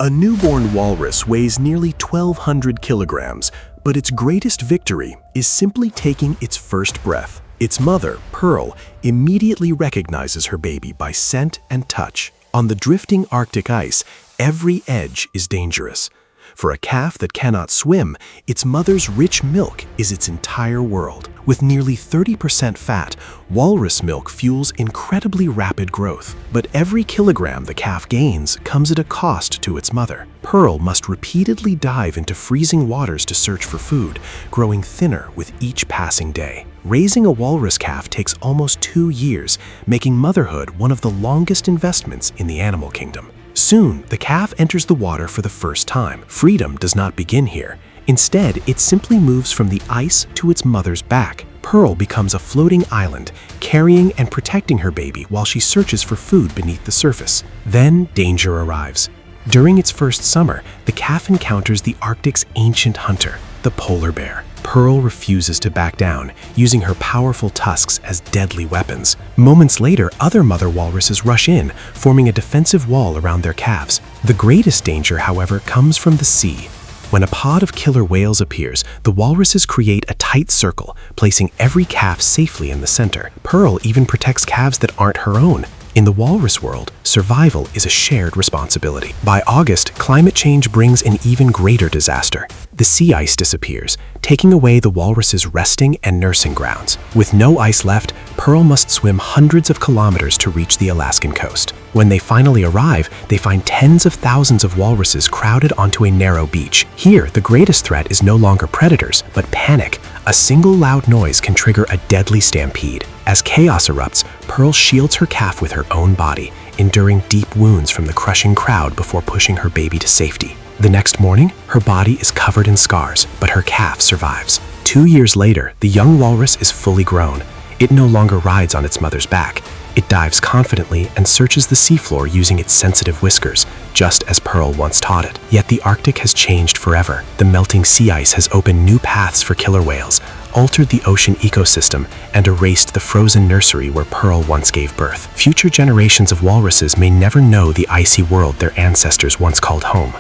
A newborn walrus weighs nearly 1,200 kilograms, but its greatest victory is simply taking its first breath. Its mother, Pearl, immediately recognizes her baby by scent and touch. On the drifting Arctic ice, every edge is dangerous. For a calf that cannot swim, its mother's rich milk is its entire world. With nearly 30% fat, walrus milk fuels incredibly rapid growth. But every kilogram the calf gains comes at a cost to its mother. Pearl must repeatedly dive into freezing waters to search for food, growing thinner with each passing day. Raising a walrus calf takes almost 2 years, making motherhood one of the longest investments in the animal kingdom. Soon, the calf enters the water for the first time. Freedom does not begin here. Instead, it simply moves from the ice to its mother's back. Pearl becomes a floating island, carrying and protecting her baby while she searches for food beneath the surface. Then, danger arrives. During its first summer, the calf encounters the Arctic's ancient hunter, the polar bear. Pearl refuses to back down, using her powerful tusks as deadly weapons. Moments later, other mother walruses rush in, forming a defensive wall around their calves. The greatest danger, however, comes from the sea. When a pod of killer whales appears, the walruses create a tight circle, placing every calf safely in the center. Pearl even protects calves that aren't her own. In the walrus world, survival is a shared responsibility. By August, climate change brings an even greater disaster. The sea ice disappears, taking away the walrus's resting and nursing grounds. With no ice left, Pearl must swim hundreds of kilometers to reach the Alaskan coast. When they finally arrive, they find tens of thousands of walruses crowded onto a narrow beach. Here, the greatest threat is no longer predators, but panic. A single loud noise can trigger a deadly stampede. As chaos erupts, Pearl shields her calf with her own body, enduring deep wounds from the crushing crowd before pushing her baby to safety. The next morning, her body is covered in scars, but her calf survives. 2 years later, the young walrus is fully grown. It no longer rides on its mother's back. It dives confidently and searches the seafloor using its sensitive whiskers, just as Pearl once taught it. Yet the Arctic has changed forever. The melting sea ice has opened new paths for killer whales, altered the ocean ecosystem, and erased the frozen nursery where Pearl once gave birth. Future generations of walruses may never know the icy world their ancestors once called home.